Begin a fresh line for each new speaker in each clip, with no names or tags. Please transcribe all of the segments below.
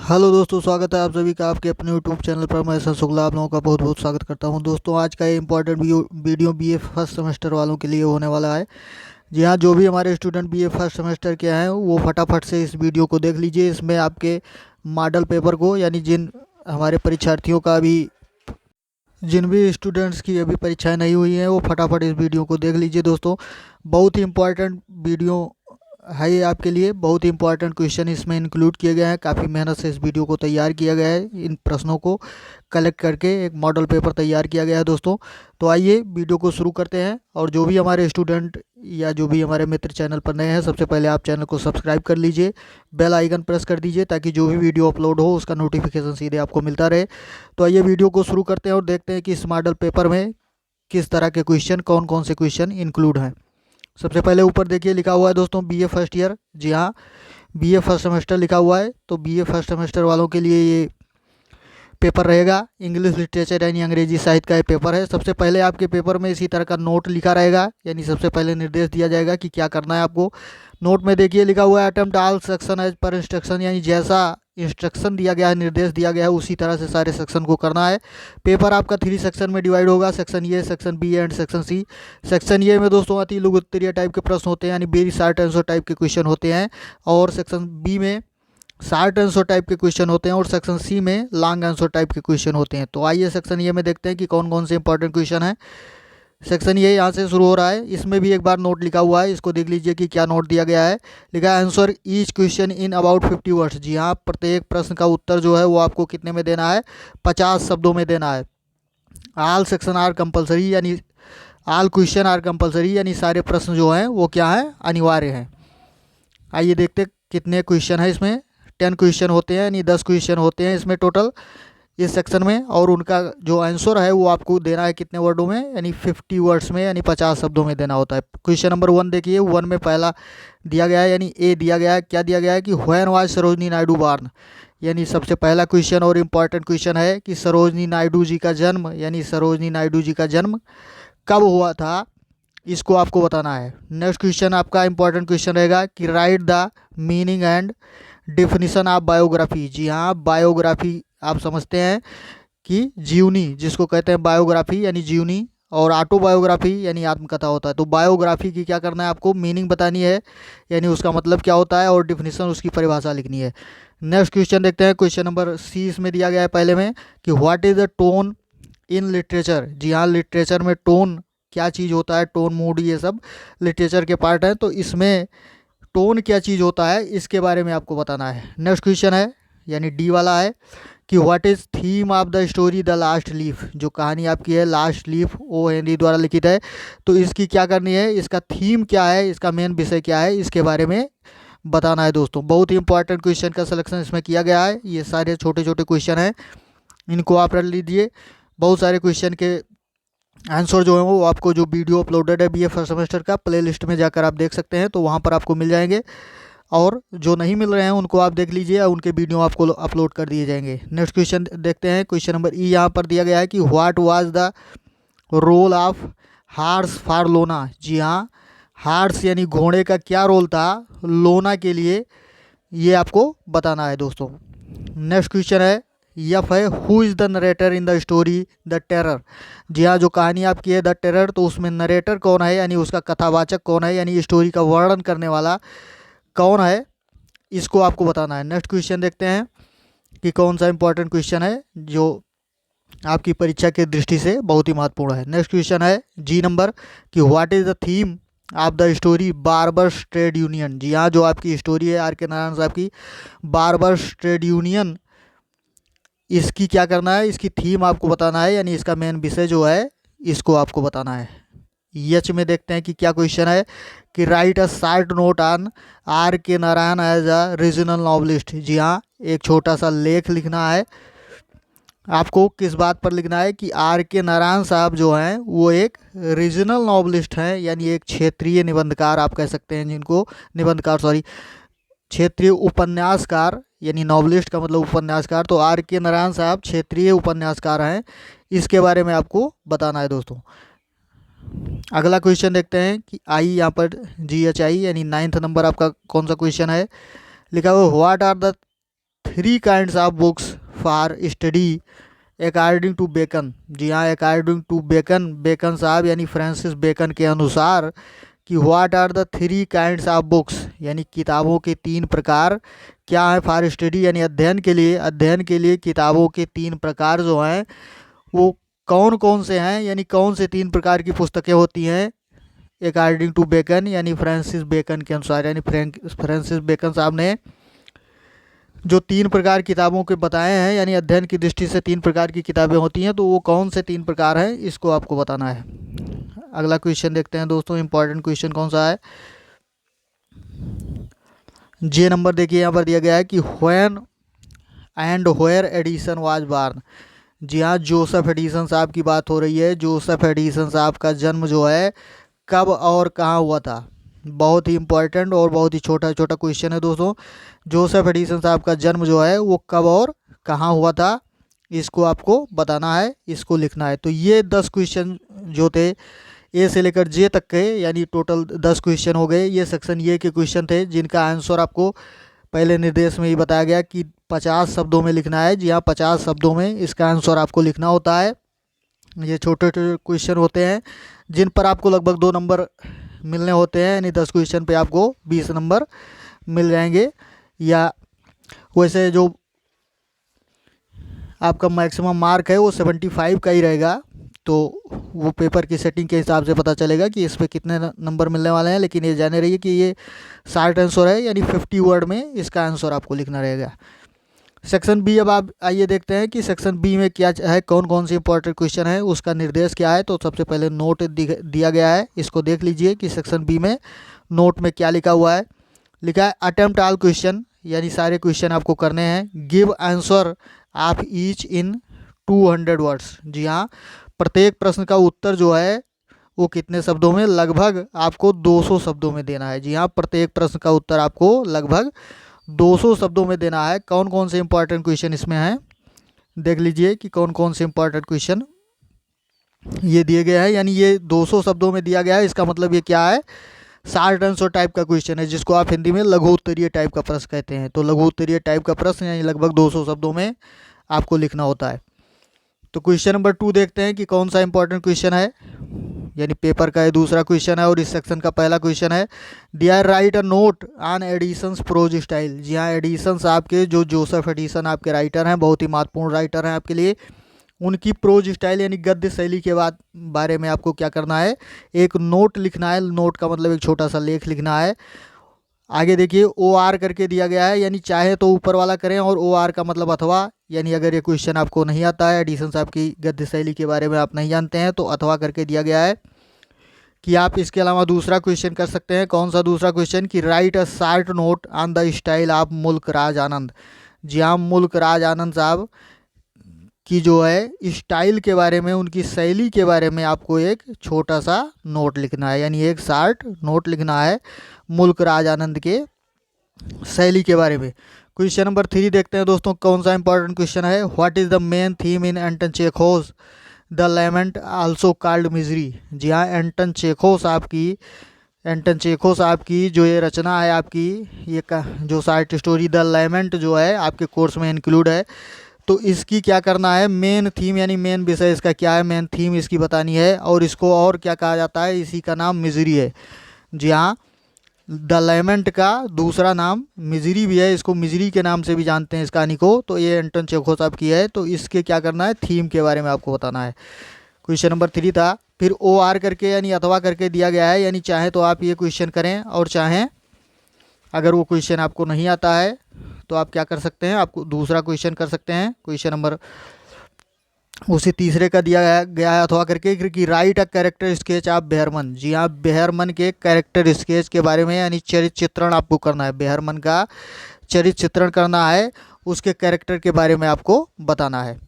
Hello दोस्तों, स्वागत है आप सभी का आपके अपने यूट्यूब चैनल पर। मैं सर शुक्ला आप लोगों का बहुत बहुत स्वागत करता हूं। दोस्तों, आज का ये important video BA first semester वालों के लिए होने वाला है। जी हाँ, जो भी हमारे स्टूडेंट बीए फर्स्ट सेमेस्टर के हैं वो फटाफट से इस वीडियो को देख लीजिए। इसमें आपके मॉडल पेपर को, यानी जिन हमारे परीक्षार्थियों का भी, जिन भी स्टूडेंट्स की अभी परीक्षाएं नहीं हुई हैं, वो फटाफट इस वीडियो को देख लीजिए। दोस्तों, बहुत ही इंपॉर्टेंट वीडियो है ये आपके लिए। बहुत ही इंपॉर्टेंट क्वेश्चन इसमें इंक्लूड किए गए हैं। काफ़ी मेहनत से इस वीडियो को तैयार किया गया है। इन प्रश्नों को कलेक्ट करके एक मॉडल पेपर तैयार किया गया है दोस्तों। तो आइए वीडियो को शुरू करते हैं। और जो भी हमारे स्टूडेंट या जो भी हमारे मित्र चैनल पर नए हैं, सबसे पहले आप चैनल को सब्सक्राइब कर लीजिए, बेल आइकन प्रेस कर दीजिए, ताकि जो भी वीडियो अपलोड हो उसका नोटिफिकेशन सीधे आपको मिलता रहे। तो आइए वीडियो को शुरू करते हैं और देखते हैं कि इस मॉडल पेपर में किस तरह के क्वेश्चन, कौन कौन से क्वेश्चन इंक्लूड हैं। सबसे पहले ऊपर देखिए लिखा हुआ है दोस्तों बीए फर्स्ट ईयर। जी हाँ, बीए फर्स्ट सेमेस्टर लिखा हुआ है। तो बीए फर्स्ट सेमेस्टर वालों के लिए ये पेपर रहेगा। इंग्लिश लिटरेचर यानी अंग्रेजी साहित्य का ये पेपर है। सबसे पहले आपके पेपर में इसी तरह का नोट लिखा रहेगा, यानी सबसे पहले निर्देश दिया जाएगा कि क्या करना है आपको। नोट में देखिए लिखा हुआ है attempt all section as per instruction, यानी जैसा इंस्ट्रक्शन दिया गया है, निर्देश दिया गया है, उसी तरह से सारे सेक्शन को करना है। पेपर आपका 3 सेक्शन में डिवाइड होगा, section A, section B and section C. Section A में दोस्तों अति लघु उत्तरीय टाइप के प्रश्न होते हैं, यानी वेरी शॉर्ट आंसर टाइप के क्वेश्चन होते हैं। और सेक्शन बी में शॉर्ट आंसर टाइप के क्वेश्चन होते हैं, और सेक्शन सी में लॉन्ग आंसर टाइप के क्वेश्चन होते हैं। तो आइए सेक्शन ए में देखते हैं कि कौन कौन से इंपॉर्टेंट क्वेश्चन हैं। सेक्शन ये यहाँ से शुरू हो रहा है। इसमें भी एक बार नोट लिखा हुआ है, इसको देख लीजिए कि क्या नोट दिया गया है। लिखा है answer each question in about 50 words. जी हाँ, प्रत्येक प्रश्न का उत्तर जो है वो आपको कितने में देना है, 50 शब्दों में देना है। ऑल सेक्शन आर कंपलसरी, यानी ऑल क्वेश्चन आर कंपलसरी, यानी सारे प्रश्न जो हैं वो क्या है, अनिवार्य हैं। आइए देखते कितने क्वेश्चन है इसमें। 10 क्वेश्चन होते हैं, यानी 10 क्वेश्चन होते हैं इसमें टोटल इस सेक्शन में। और उनका जो आंसर है वो आपको देना है कितने वर्डों में, यानी 50 वर्ड्स में, यानी 50 शब्दों में देना होता है। क्वेश्चन नंबर 1 देखिए, 1 में पहला दिया गया है, यानी ए दिया गया है। क्या दिया गया है कि when was Sarojini Naidu born, यानी सबसे पहला क्वेश्चन और इम्पॉर्टेंट क्वेश्चन है कि सरोजनी नायडू जी का जन्म, यानी सरोजनी नायडू जी का जन्म कब हुआ था, इसको आपको बताना है। नेक्स्ट क्वेश्चन आपका इंपॉर्टेंट क्वेश्चन रहेगा कि write the meaning and definition of biography. जी हाँ, बायोग्राफी आप समझते हैं कि जीवनी जिसको कहते हैं, बायोग्राफी यानी जीवनी, और ऑटोबायोग्राफी यानी आत्मकथा होता है। तो बायोग्राफी की क्या करना है आपको, मीनिंग बतानी है, यानी उसका मतलब क्या होता है, और डिफिनीशन उसकी परिभाषा लिखनी है। नेक्स्ट क्वेश्चन देखते हैं, क्वेश्चन नंबर सी इसमें दिया गया है पहले में कि what is the tone in literature. जी हाँ, लिटरेचर में टोन क्या चीज़ होता है, टोन, मूड, ये सब लिटरेचर के पार्ट हैं। तो इसमें टोन क्या चीज़ होता है, इसके बारे में आपको बताना है। नेक्स्ट क्वेश्चन है, यानी डी वाला है कि what is theme of the story the last leaf. जो कहानी आपकी है लास्ट लीफ, ओ हेनरी द्वारा लिखित है। तो इसकी क्या करनी है, इसका थीम क्या है, इसका मेन विषय क्या है, इसके बारे में बताना है दोस्तों। बहुत ही इंपॉर्टेंट क्वेश्चन का सिलेक्शन इसमें किया गया है। ये सारे छोटे छोटे क्वेश्चन हैं, इनको आप रख लीजिए। बहुत सारे क्वेश्चन के आंसर जो है वो आपको, जो वीडियो अपलोडेड है बीए फर्स्ट सेमेस्टर का, प्ले लिस्ट में जाकर आप देख सकते हैं, तो वहाँ पर आपको मिल जाएंगे। और जो नहीं मिल रहे हैं उनको आप देख लीजिए, उनके वीडियो आपको अपलोड कर दिए जाएंगे। नेक्स्ट क्वेश्चन देखते हैं, क्वेश्चन नंबर ई यहाँ पर दिया गया है कि what was the role of horse for लोना। जी हाँ, हार्स यानी घोड़े का क्या रोल था लोना के लिए, ये आपको बताना है दोस्तों। नेक्स्ट क्वेश्चन है, यफ है, who is the narrator in the story the terror. जी हाँ, जो कहानी आपकी है द टेरर, तो उसमें नरेटर कौन है, यानी उसका कथावाचक कौन है, यानी स्टोरी का वर्णन करने वाला कौन है, इसको आपको बताना है। नेक्स्ट क्वेश्चन देखते हैं कि कौन सा इंपॉर्टेंट क्वेश्चन है जो आपकी परीक्षा की दृष्टि से बहुत ही महत्वपूर्ण है। नेक्स्ट क्वेश्चन है जी नंबर कि what is the theme of the story barber's trade union. जी हाँ, जो आपकी स्टोरी है आर के नारायण साहब की, बार्बर्स ट्रेड यूनियन, इसकी क्या करना है, इसकी थीम आपको बताना है, यानी इसका मेन विषय जो है इसको आपको बताना है। यच में देखते हैं कि क्या क्वेश्चन है कि write a short note on R K Narayan as a regional novelist. जी हाँ, एक छोटा सा लेख लिखना है आपको। किस बात पर लिखना है कि आर के नारायण साहब जो हैं वो एक रीजनल नॉवलिस्ट हैं, यानी एक क्षेत्रीय निबंधकार आप कह सकते हैं जिनको, निबंधकार सॉरी, क्षेत्रीय उपन्यासकार, यानी नॉवलिस्ट का मतलब उपन्यासकार। तो आर के नारायण साहब क्षेत्रीय उपन्यासकार हैं, इसके बारे में आपको बताना है दोस्तों। अगला क्वेश्चन देखते हैं कि आई यहाँ पर GHI, यानी 9th नंबर आपका कौन सा क्वेश्चन है। लिखा हुआ what are the 3 kinds of books for study according to Bacon. जी हाँ, अकॉर्डिंग टू बेकन, बेकन साहब यानी फ्रांसिस बेकन के अनुसार कि what are the 3 kinds of books, यानी किताबों के 3 प्रकार क्या है फॉर स्टडी, यानी अध्ययन के लिए किताबों के 3 प्रकार जो हैं वो कौन कौन से हैं, यानी कौन से 3 प्रकार की पुस्तकें होती हैं अकॉर्डिंग टू बेकन, यानी फ्रांसिस बेकन के अनुसार। यानी फ्रांसिस बेकन साहब ने जो 3 प्रकार किताबों के बताए हैं, यानी अध्ययन की दृष्टि से 3 प्रकार की किताबें होती हैं, तो वो कौन से 3 प्रकार हैं इसको आपको बताना है। अगला क्वेश्चन देखते हैं दोस्तों, इंपॉर्टेंट क्वेश्चन कौन सा है। जे नंबर देखिए यहाँ पर दिया गया है कि when and where Addison was born. जी हाँ, जोसेफ एडिसन साहब की बात हो रही है। जोसेफ एडिसन साहब का जन्म जो है कब और कहाँ हुआ था। बहुत ही इंपॉर्टेंट और बहुत ही छोटा छोटा क्वेश्चन है दोस्तों। जोसेफ एडिसन साहब का जन्म जो है वो कब और कहाँ हुआ था, इसको आपको बताना है, इसको लिखना है। तो ये 10 क्वेश्चन जो थे ए से लेकर जे तक के, यानी टोटल 10 क्वेश्चन हो गए। ये सेक्शन ये के क्वेश्चन थे जिनका आंसर आपको पहले निर्देश में ही बताया गया कि 50 शब्दों में लिखना है। जी हाँ, 50 शब्दों में इसका आंसर आपको लिखना होता है। ये छोटे छोटे क्वेश्चन होते हैं जिन पर आपको लगभग 2 नंबर मिलने होते हैं, यानी 10 क्वेश्चन पे आपको 20 नंबर मिल जाएंगे। या वैसे जो आपका मैक्सिमम मार्क है वो 75 का ही रहेगा, तो वो पेपर की सेटिंग के हिसाब से पता चलेगा कि इस पर कितने नंबर मिलने वाले हैं। लेकिन ये जाने रहिए कि ये शॉर्ट आंसर है, यानी 50 वर्ड में इसका आंसर आपको लिखना रहेगा। सेक्शन बी, अब आप आइए देखते हैं कि सेक्शन बी में क्या है, कौन कौन से इंपॉर्टेंट क्वेश्चन है, उसका निर्देश क्या है। तो सबसे पहले नोट दिया गया है, इसको देख लीजिए कि सेक्शन बी में नोट में क्या लिखा हुआ है। लिखा है अटेम्प्ट ऑल क्वेश्चन, यानी सारे क्वेश्चन आपको करने हैं। Give answer of each in 200 words. जी हाँ, प्रत्येक प्रश्न का उत्तर जो है वो कितने शब्दों में, लगभग आपको 200 शब्दों में देना है। जी हाँ, प्रत्येक प्रश्न का उत्तर आपको लगभग 200 शब्दों में देना है। कौन कौन से इंपॉर्टेंट क्वेश्चन इसमें हैं, देख लीजिए कि कौन कौन से इंपॉर्टेंट क्वेश्चन ये दिए गए हैं। यानी ये 200 शब्दों में दिया गया है, इसका मतलब ये क्या है, शॉर्ट आंसर टाइप का क्वेश्चन है, जिसको आप हिंदी में लघु उत्तरीय टाइप का प्रश्न कहते हैं। तो लघु उत्तरीय टाइप का प्रश्न यानी लगभग 200 शब्दों में आपको लिखना होता है। तो क्वेश्चन नंबर 2 देखते हैं कि कौन सा इंपॉर्टेंट क्वेश्चन है, यानी पेपर का ये दूसरा क्वेश्चन है और इस सेक्शन का पहला क्वेश्चन है। Dear write a note on Addison's prose style. जी हाँ, एडिसन आपके जो जोसेफ एडिसन आपके राइटर हैं, बहुत ही महत्वपूर्ण राइटर हैं आपके लिए। उनकी प्रोज स्टाइल यानी गद्य शैली के बारे में आपको क्या करना है, एक नोट लिखना है। नोट का मतलब एक छोटा सा लेख लिखना है। आगे देखिए OR करके दिया गया है, यानी चाहे तो ऊपर वाला करें, और OR का मतलब अथवा, यानी अगर ये क्वेश्चन आपको नहीं आता है, एडिसन साहब की गद्य शैली के बारे में आप नहीं जानते हैं, तो अथवा करके दिया गया है। कि आप इसके अलावा दूसरा क्वेश्चन कर सकते हैं। कौन सा दूसरा क्वेश्चन, कि write a short note on the style of मुल्क राज आनंद। जी हाँ, मुल्क राज आनंद साहब की जो है स्टाइल के बारे में, उनकी शैली के बारे में आपको एक छोटा सा नोट लिखना है, यानी एक शॉर्ट नोट लिखना है मुल्क राज आनंद के शैली के बारे में। क्वेश्चन नंबर 3 देखते हैं दोस्तों, कौन सा इंपॉर्टेंट क्वेश्चन है। What is the main theme in Anton Chekhov the lament also called misery. जी हाँ, एंटन चेखोव साहब की जो ये रचना है आपकी, ये जो शॉर्ट स्टोरी द लेमेंट जो है आपके कोर्स में इंक्लूड है, तो इसकी क्या करना है, मेन थीम यानी मेन विषय इसका क्या है, मेन थीम इसकी बतानी है। और इसको और क्या कहा जाता है, इसी का नाम मिजरी है। जी हाँ, द लेमेंट का दूसरा नाम मिजरी भी है, इसको मिजरी के नाम से भी जानते हैं इस कहानी को। तो ये एंटन चेखोव साहब की है, तो इसके क्या करना है, थीम के बारे में आपको बताना है। क्वेश्चन नंबर 3 था। फिर OR करके यानी अथवा करके दिया गया है, यानी चाहे तो आप ये क्वेश्चन करें, और चाहें अगर वो क्वेश्चन आपको नहीं आता है तो आप क्या कर सकते हैं, आपको दूसरा क्वेश्चन कर सकते हैं। क्वेश्चन नंबर उसी तीसरे का दिया गया है अथवा करके, कि write a character sketch of Behrman. जी हाँ, बेहरमन के कैरेक्टर स्केच के बारे में, यानी चरित्र चित्रण आपको करना है। बेहरमन का चरित्र चित्रण करना है, उसके कैरेक्टर के बारे में आपको बताना है।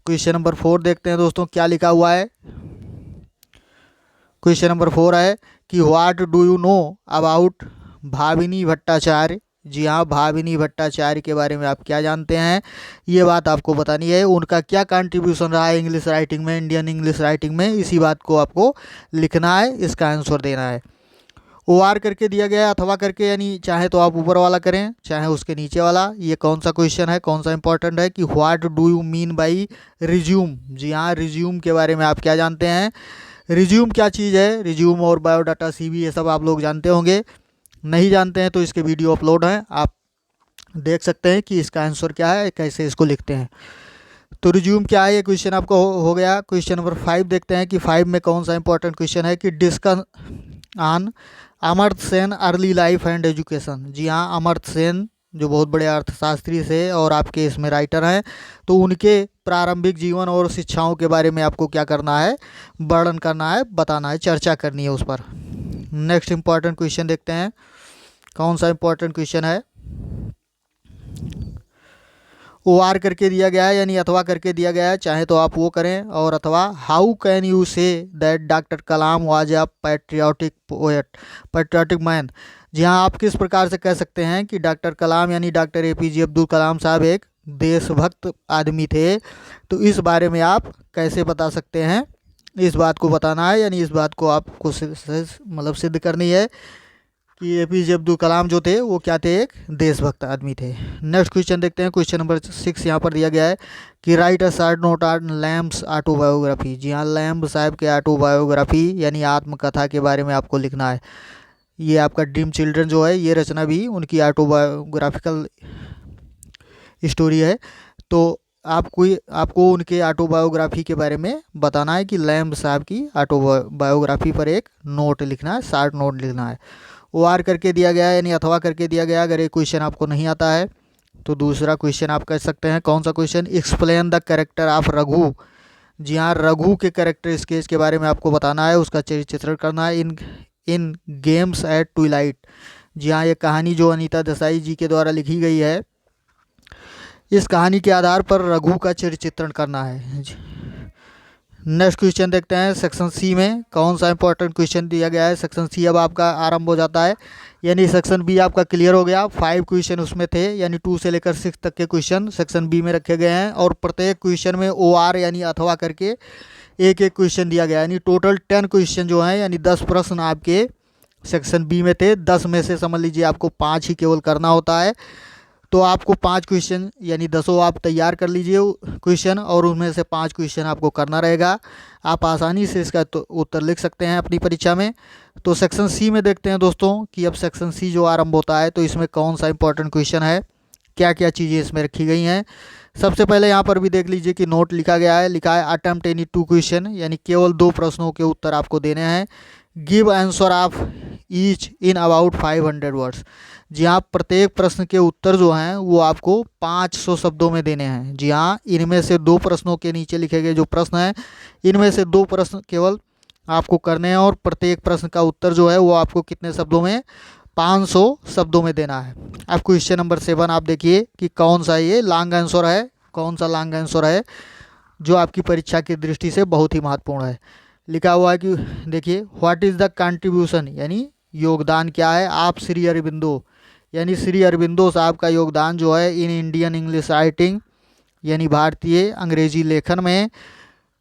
क्वेश्चन नंबर 4 देखते हैं दोस्तों, क्या लिखा हुआ है। क्वेश्चन नंबर 4 है कि what do you know about Bhabani Bhattacharya. जी हाँ, भाविनी भट्टाचार्य के बारे में आप क्या जानते हैं, ये बात आपको बतानी है। उनका क्या कंट्रीब्यूशन रहा है इंग्लिश राइटिंग में, इंडियन इंग्लिश राइटिंग में, इसी बात को आपको लिखना है, इसका आंसर देना है। OR करके दिया गया है, अथवा करके, यानी चाहे तो आप ऊपर वाला करें चाहे उसके नीचे वाला। ये कौन सा क्वेश्चन है, कौन सा इंपॉर्टेंट है कि what do you mean by resume. जी हाँ, रिज्यूम के बारे में आप क्या जानते हैं, रिज्यूम क्या चीज़ है। रिज्यूम और बायोडाटा, CV, ये सब आप लोग जानते होंगे। नहीं जानते हैं तो इसके वीडियो अपलोड हैं, आप देख सकते हैं कि इसका आंसर क्या है, कैसे इसको लिखते हैं। तो रिज्यूम क्या है, ये क्वेश्चन आपको हो गया। क्वेश्चन नंबर 5 देखते हैं कि 5 में कौन सा इंपॉर्टेंट क्वेश्चन है कि discuss on Amartya Sen early life and education. जी हाँ, अमर्त्य सेन जो बहुत बड़े अर्थशास्त्री थे और आपके इसमें राइटर हैं, तो उनके प्रारंभिक जीवन और शिक्षाओं के बारे में आपको क्या करना है, वर्णन करना है, बताना है, चर्चा करनी है उस पर। नेक्स्ट इंपॉर्टेंट क्वेश्चन देखते हैं कौन सा इंपॉर्टेंट क्वेश्चन है। OR करके दिया गया है, यानी अथवा करके दिया गया है, चाहे तो आप वो करें, और अथवा how can you say that doctor Kalam was a patriotic poet, patriotic man. जी हाँ, आप किस प्रकार से कह सकते हैं कि डॉक्टर कलाम यानी डॉक्टर APJ अब्दुल कलाम साहब एक देशभक्त आदमी थे। तो इस बारे में आप कैसे बता सकते हैं, इस बात को बताना है, यानी इस बात को आपको मतलब सिद्ध करनी है कि APJ अब्दुल कलाम जो थे वो क्या थे, एक देशभक्त आदमी थे। नेक्स्ट क्वेश्चन देखते हैं, क्वेश्चन नंबर 6 यहाँ पर दिया गया है कि write a short note on Lamb's autobiography. जी हाँ, लैम्ब साहब के ऑटोबायोग्राफी यानी आत्मकथा के बारे में आपको लिखना है। ये आपका ड्रीम चिल्ड्रन जो है, ये रचना भी उनकी ऑटोबायोग्राफिकल स्टोरी है। तो आपको उनके ऑटोबायोग्राफी के बारे में बताना है कि लैम्ब साहब की ऑटोबायोग्राफी पर एक नोट लिखना है, शॉर्ट नोट लिखना है। OR करके दिया गया है, यानी अथवा करके दिया गया। अगर ये क्वेश्चन आपको नहीं आता है तो दूसरा क्वेश्चन आप कर सकते हैं। कौन सा question, explain the character of Raghu. जी हाँ, रघु के कैरेक्टर स्केच के बारे में आपको बताना है, उसका चित्रण करना है। इन गेम्स एट ट्विलाइट। जी हाँ, ये कहानी जो अनीता देसाई जी के द्वारा लिखी गई है, इस कहानी के आधार पर रघु का चित्रण करना है। नेक्स्ट क्वेश्चन देखते हैं सेक्शन C में कौन सा इंपॉर्टेंट क्वेश्चन दिया गया है। सेक्शन C अब आपका आरंभ हो जाता है, यानी सेक्शन B आपका क्लियर हो गया। 5 क्वेश्चन उसमें थे, यानी 2 से लेकर 6 तक के क्वेश्चन सेक्शन B में रखे गए हैं, और प्रत्येक क्वेश्चन में OR यानी अथवा करके एक एक क्वेश्चन दिया गया, यानी टोटल 10 क्वेश्चन जो हैं, यानी 10 प्रश्न आपके सेक्शन B में थे। 10 में से समझ लीजिए आपको 5 ही केवल करना होता है। तो आपको 5 क्वेश्चन यानी 10 आप तैयार कर लीजिए क्वेश्चन, और उनमें से 5 क्वेश्चन आपको करना रहेगा। आप आसानी से इसका उत्तर लिख सकते हैं अपनी परीक्षा में। तो सेक्शन C में देखते हैं दोस्तों कि अब सेक्शन C जो आरंभ होता है, तो इसमें कौन सा इंपॉर्टेंट क्वेश्चन है, क्या क्या चीज़ें इसमें रखी गई हैं। सबसे पहले यहाँ पर भी देख लीजिए कि नोट लिखा गया है, लिखा है अटेम्प्ट एनी 2 क्वेश्चन, यानी केवल 2 प्रश्नों के उत्तर आपको देने हैं। Give answer of each in about 500 words. जी हाँ, प्रत्येक प्रश्न के उत्तर जो हैं वो आपको 500 शब्दों में देने हैं। जी हाँ, इनमें से 2 प्रश्नों के नीचे लिखे गए जो प्रश्न हैं, इनमें से 2 प्रश्न केवल आपको करने हैं, और प्रत्येक प्रश्न का उत्तर जो है वो आपको कितने शब्दों में, 500 शब्दों में देना है। अब क्वेश्चन नंबर 7 आप देखिए कि कौन सा ये लॉन्ग आंसर है, कौन सा लॉन्ग आंसर है जो आपकी परीक्षा की दृष्टि से बहुत ही महत्वपूर्ण है। लिखा हुआ है कि देखिए, व्हाट इज़ द कंट्रीब्यूशन, यानी योगदान क्या है आप श्री अरबिंदो, यानी श्री अरबिंदो साहब का योगदान जो है इन इंडियन इंग्लिश राइटिंग, यानी भारतीय अंग्रेजी लेखन में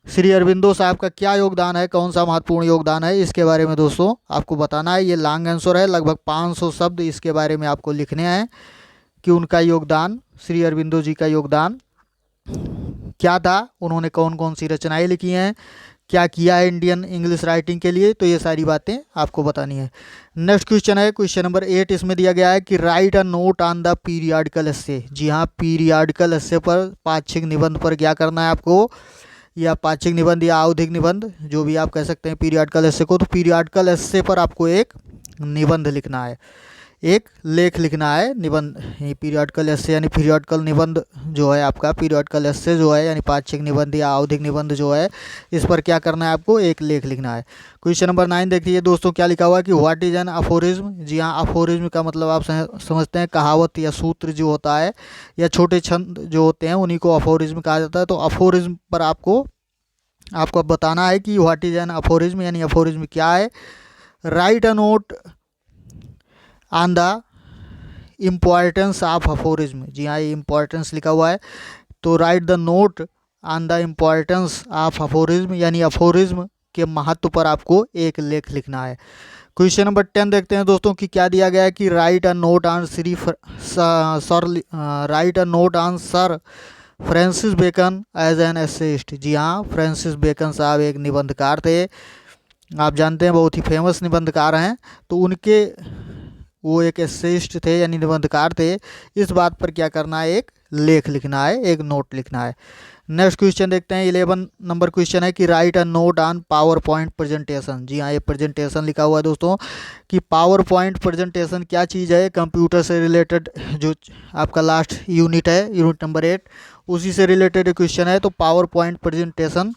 श्री अरबिंदो साहब का क्या योगदान है, कौन सा महत्वपूर्ण योगदान है, इसके बारे में दोस्तों आपको बताना है। ये लॉन्ग आंसर है, लगभग 500 शब्द इसके बारे में आपको लिखने हैं कि उनका योगदान, श्री अरबिंदो जी का योगदान क्या था, उन्होंने कौन कौन सी रचनाएं लिखी हैं, क्या किया है इंडियन इंग्लिश राइटिंग के लिए, तो ये सारी बातें आपको बतानी है। नेक्स्ट क्वेश्चन है क्वेश्चन नंबर 8, इसमें दिया गया है कि write a note on the periodical essay. जी हाँ, पीरियाडिकल एस्से पर, पाक्षिक निबंध पर क्या करना है आपको, या पाक्षिक निबंध या आवधिक निबंध, जो भी आप कह सकते हैं पीरियाडिकल एस्से को। तो पीरियाडिकल एस्से पर आपको एक निबंध लिखना है, एक लेख लिखना है। निबंध पीरियाडिकल एस्से यानी पीरियाडिकल निबंध जो है आपका, पीरियाडिकल एस्से जो है यानी पाक्षिक निबंध या आवधिक निबंध जो है, इस पर क्या करना है आपको, एक लेख लिखना है। क्वेश्चन नंबर 9 देखिए दोस्तों, क्या लिखा हुआ है कि व्हाट इज एन अफोरिज्म। जी हाँ, अफोरिज्म का मतलब आप समझते हैं कहावत या सूत्र जो होता है, या छोटे छंद जो होते हैं उन्हीं को अफोरिज्म कहा जाता है। तो अफोरिज्म पर आपको बताना है कि व्हाट इज एन अफोरिज्म, यानी अफोरिज्म क्या है। Write a note on the importance of aphorism. जी हाँ, ये इम्पॉर्टेंस लिखा हुआ है, तो write the note on the importance of aphorism, यानी अफोरिज्म के महत्व पर आपको एक लेख लिखना है। क्वेश्चन नंबर 10 देखते हैं दोस्तों कि क्या दिया गया है कि write a note on sir Francis Bacon as an essayist. जी हाँ, फ्रांसिस बेकन साहब एक निबंधकार थे, आप जानते हैं बहुत ही फेमस निबंधकार हैं। तो उनके वो एक एसेइस्ट थे यानी निबंधकार थे। इस बात पर क्या करना है, एक लेख लिखना है, एक नोट लिखना है। नेक्स्ट क्वेश्चन देखते हैं 11 नंबर क्वेश्चन है कि write a note on PowerPoint presentation. जी हाँ, ये प्रेजेंटेशन लिखा हुआ है दोस्तों कि पावर पॉइंट प्रेजेंटेशन क्या चीज़ है। कंप्यूटर से रिलेटेड जो आपका लास्ट यूनिट है, यूनिट नंबर 8, उसी से रिलेटेड क्वेश्चन है। तो पावर पॉइंट प्रेजेंटेशन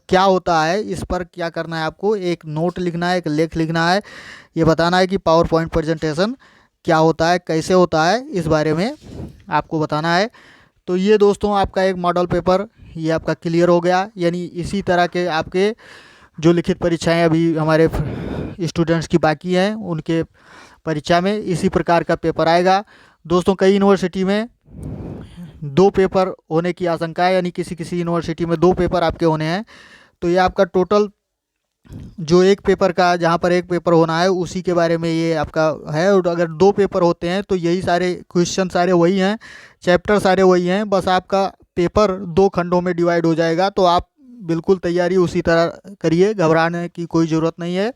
क्या होता है, इस पर क्या करना है, आपको एक नोट लिखना है, एक लेख लिखना है। ये बताना है कि पावर पॉइंट प्रेजेंटेशन क्या होता है, कैसे होता है, इस बारे में आपको बताना है। तो ये दोस्तों आपका एक मॉडल पेपर ये आपका क्लियर हो गया। यानी इसी तरह के आपके जो लिखित परीक्षाएं अभी हमारे स्टूडेंट्स की बाकी हैं, उनके परीक्षा में इसी प्रकार का पेपर आएगा दोस्तों। कई यूनिवर्सिटी में 2 पेपर होने की आशंका है, यानी किसी किसी यूनिवर्सिटी में 2 पेपर आपके होने हैं। तो ये आपका टोटल जो एक पेपर का, जहाँ पर एक पेपर होना है उसी के बारे में ये आपका है। और अगर 2 पेपर होते हैं तो यही सारे क्वेश्चन सारे वही हैं, चैप्टर सारे वही हैं, बस आपका पेपर 2 खंडों में डिवाइड हो जाएगा। तो आप बिल्कुल तैयारी उसी तरह करिए, घबराने की कोई ज़रूरत नहीं है।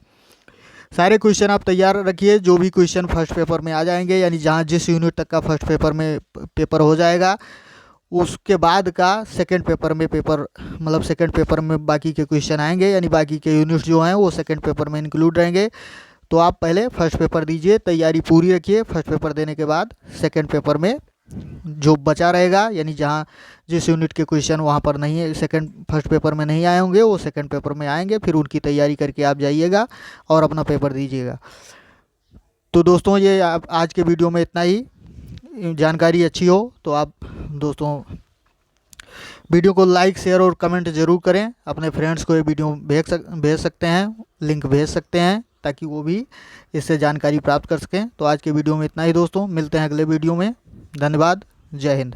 सारे क्वेश्चन आप तैयार रखिए, जो भी क्वेश्चन फर्स्ट पेपर में आ जाएंगे, यानी जहाँ जिस यूनिट तक का फर्स्ट पेपर में पेपर हो जाएगा, उसके बाद का सेकंड पेपर में पेपर, मतलब सेकंड पेपर में बाकी के क्वेश्चन आएंगे, यानी बाकी के यूनिट्स जो हैं वो सेकंड पेपर में इंक्लूड रहेंगे। तो आप पहले फर्स्ट पेपर दीजिए, तैयारी पूरी रखिए। फर्स्ट पेपर देने के बाद सेकंड पेपर में जो बचा रहेगा, यानी जहाँ जिस यूनिट के क्वेश्चन वहाँ पर नहीं है, फर्स्ट पेपर में नहीं आए होंगे, वो सेकंड पेपर में आएंगे। फिर उनकी तैयारी करके आप जाइएगा और अपना पेपर दीजिएगा। तो दोस्तों ये आज के वीडियो में इतना ही। जानकारी अच्छी हो तो आप दोस्तों वीडियो को लाइक, शेयर और कमेंट ज़रूर करें। अपने फ्रेंड्स को ये वीडियो भेज सकते हैं, लिंक भेज सकते हैं, ताकि वो भी इससे जानकारी प्राप्त कर सकें। तो आज के वीडियो में इतना ही दोस्तों, मिलते हैं अगले वीडियो में। धन्यवाद, जय हिंद।